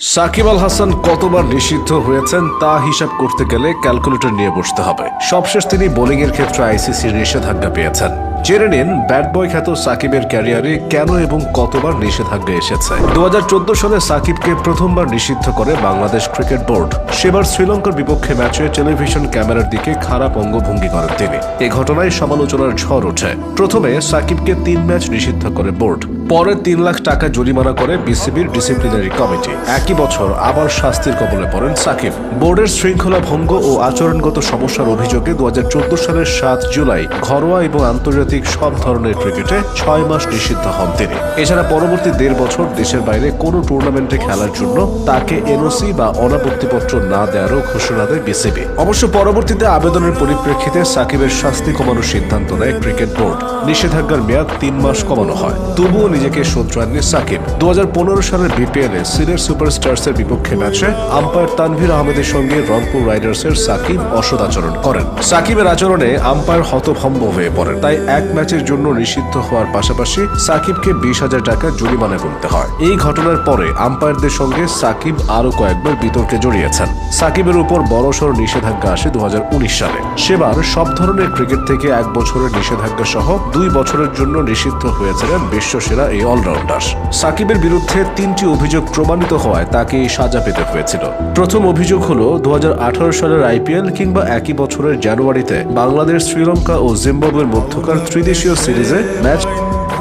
সাকিব আল হাসান কতবার নিষিদ্ধ হয়েছেন তা হিসাব করতে গেলে ক্যালকুলেটর নিয়ে বসতে হবে। সবশেষ তিনি বোলিংয়ের ক্ষেত্রে আইসিসির নিষেধাজ্ঞা পেয়েছেন। জেনে নিন ব্যাট বয় খ্যাত সাকিবের ক্যারিয়ারে কেন এবং কতবার নিষেধাজ্ঞা এসেছে। 2014 সালে সাকিবকে প্রথমবার নিষিদ্ধ করে বাংলাদেশ ক্রিকেট বোর্ড। সেবার শ্রীলঙ্কার বিপক্ষে ম্যাচে টেলিভিশন ক্যামেরার দিকে খারাপ অঙ্গভঙ্গি করেন তিনি। এ ঘটনায় সমালোচনার ঝড় ওঠে। প্রথমে সাকিবকে 3 ম্যাচ নিষিদ্ধ করে বোর্ড, পরে 3 লাখ টাকা জরিমানা করে বিসিবির ডিসিপ্লিনারি কমিটি। একই বছর আবার শাস্তির কবলে পড়েন সাকিব। বোর্ডের শৃঙ্খলা ভঙ্গ ও আচরণগত সমস্যার অভিযোগে 2014 সালের 7 জুলাই ঘরোয়া এবং আন্তর্জাতিক সব ধরনের ক্রিকেটে 6 মাস নিষিদ্ধ হন তিনি। এছাড়া পরবর্তী 1.5 বছর দেশের বাইরে কোনো টুর্নামেন্টে খেলার জন্য তাকে এনওসি বা অনাপত্তিপত্র না দেওয়ারও ঘোষণা দেয় বিসিবি। অবশ্য পরবর্তীতে আবেদনের পরিপ্রেক্ষিতে সাকিবের শাস্তি কমানোর সিদ্ধান্ত নেয় ক্রিকেট বোর্ড। নিষেধাজ্ঞার মেয়াদ 3 মাস কমানো হয়। তবুও নিজেকে শোধরাননি সাকিব। 2015 সালের বিপিএলে সিলেট সুপারস্টার্সের বিপক্ষে ম্যাচে আম্পায়ার তানভীর আহমেদের সঙ্গে রংপুর রাইডার্সের সাকিব অসৎ আচরণ করেন। সাকিবের আচরণে আম্পায়ার হতভম্ব হয়ে পড়েন। তাই এক ম্যাচের জন্য নিষিদ্ধ হওয়ার পাশাপাশি সাকিবকে 20,000 টাকা জরিমানা গুনতে হয়। এই ঘটনার পরে আম্পায়ারদের সঙ্গে সাকিব আরো কয়েকবার বিতর্কে জড়িয়েছেন। সাকিবের উপর বড়সড় নিষেধাজ্ঞা আসে 2019 সালে। সেবার সব ধরনের ক্রিকেট থেকে 1 বছরের নিষেধাজ্ঞা সহ 2 বছরের জন্য নিষিদ্ধ হয়েছিলেন বিশ্বসেরা এই অলরাউন্ডার। সাকিবের বিরুদ্ধে 3টি অভিযোগ প্রমাণিত হওয়ায় তাকে সাজা পেতে হয়েছিল। প্রথম অভিযোগ হলো 2018 সালের আইপিএল কিংবা একই বছরের জানুয়ারিতে বাংলাদেশ, শ্রীলঙ্কা ও জিম্বাবুয়ের মধ্যকার ত্রিদেশীয় সিরিজে ম্যাচ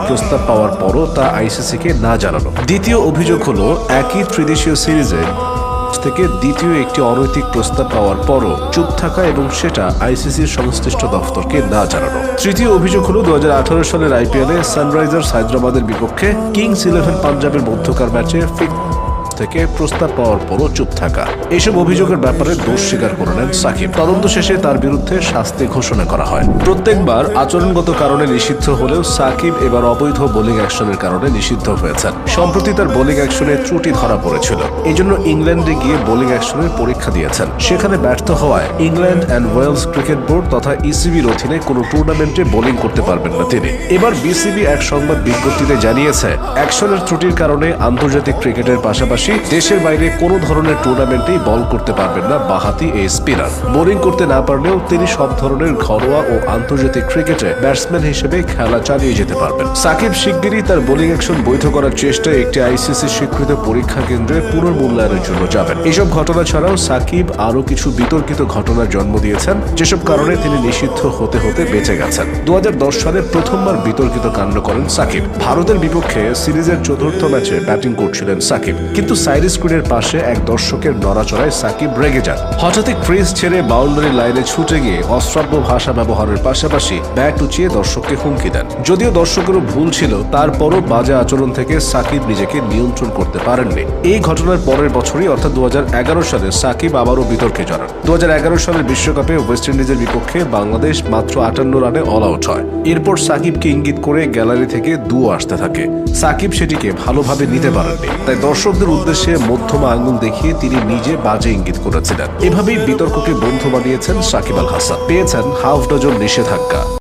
প্রস্তাব পাওয়ার পরও তা আইসিসিকে না জানানো। দ্বিতীয় অভিযোগ হলো একই ত্রিদেশীয় সিরিজে থেকে দ্বিতীয় একটি অনৈতিক প্রস্তাব পাওয়ার পরও চুপ থাকা এবং সেটা আইসিসির সংশ্লিষ্ট দফতরকে না জানানো। তৃতীয় অভিযোগ হলো 2018 সালের আইপিএলে সানরাইজার্স হায়দ্রাবাদের বিপক্ষে কিংস 11 পাঞ্জাবের মধ্যকার ম্যাচে থেকে প্রস্তাব পাওয়ার পরও চুপ থাকা। এইসব অভিযোগের ব্যাপারে দোষ স্বীকার করে নেন সাকিব। তদন্ত শেষে তার বিরুদ্ধে শাস্তি ঘোষণা করা হয়। প্রত্যেকবার আচরণগত কারণে নিষিদ্ধ হলেও সাকিব এবার অবৈধ বোলিং অ্যাকশনের কারণে নিষিদ্ধ হয়েছেন। সম্প্রতি তার বোলিং অ্যাকশনে ত্রুটি ধরা পড়েছিল। এই জন্য ইংল্যান্ডে গিয়ে বোলিং অ্যাকশনের পরীক্ষা দিয়েছেন। সেখানে ব্যর্থ হওয়ায় England and Wales cricket board তথা ইসিবির অধীনে কোনো টুর্নামেন্টে বোলিং করতে পারবেন না তিনি। এবার বিসিবি এক সংবাদ বিজ্ঞপ্তিতে জানিয়েছে, অ্যাকশনের ত্রুটির কারণে আন্তর্জাতিক ক্রিকেটের পাশাপাশি দেশের বাইরে কোনো ধরনের টুর্নামেন্টেই বল করতে পারবেন না বাঁহাতি এই স্পিনার। বোলিং করতে না পারলেও তিনি সব ধরনের ঘরোয়া ও আন্তর্জাতিক ক্রিকেটে ব্যাটসম্যান হিসেবে খেলা চালিয়ে যেতে পারবেন। সাকিব শিগগিরই তার বোলিং অ্যাকশন বৈধ করার চেষ্টায় একটি আইসিসি স্বীকৃত পরীক্ষা কেন্দ্রে পুনর্মূল্যায়নের জন্য যাবেন। এসব ঘটনা ছাড়াও সাকিব আরও কিছু বিতর্কিত ঘটনার জন্ম দিয়েছেন, যেসব কারণে তিনি নিষিদ্ধ হতে হতে বেঁচে গেছেন। 2010 সালে প্রথমবার বিতর্কিত কাণ্ড করেন সাকিব। ভারতের বিপক্ষে সিরিজের 4র্থ ম্যাচে ব্যাটিং করছিলেন সাকিব, কিন্তু সাইড স্ক্রিনের পাশে এক দর্শকের নড়াচড়ায় সাকিব রেগে যান। হঠাৎই ক্রিজ ছেড়ে বাউন্ডারি লাইনে ছুটে গিয়ে অশ্রাব্য ভাষা ব্যবহারের পাশাপাশি ব্যাট উঁচিয়ে দর্শককে হুমকি দেন। যদিও দর্শকেরও ভুল ছিল, তারপরও বাজে আচরণ থেকে সাকিব নিজেকে নিয়ন্ত্রণ করতে পারেননি। এই ঘটনার পরের বছরই অর্থাৎ 2011 সালে সাকিব আবারও বিতর্কে জড়ান। 2011 সালের বিশ্বকাপে ওয়েস্ট ইন্ডিজের বিপক্ষে বাংলাদেশ মাত্র 58 রানে অল আউট হয়। এরপর সাকিবকে ইঙ্গিত করে গ্যালারি থেকে দুও আসতে থাকে। সাকিব সেটিকে ভালোভাবে নিতে পারেননি, তাই দর্শকদের উদ্দেশ্যে মধ্যমা আঙ্গুল দেখিয়ে তিনি নিজে বাজে ইঙ্গিত করেছিলেন। এভাবেই বিতর্ককে বন্ধ বানিয়েছেন সাকিব আল হাসান। পেয়েছেন হাফ ডজন নিষেধাজ্ঞা।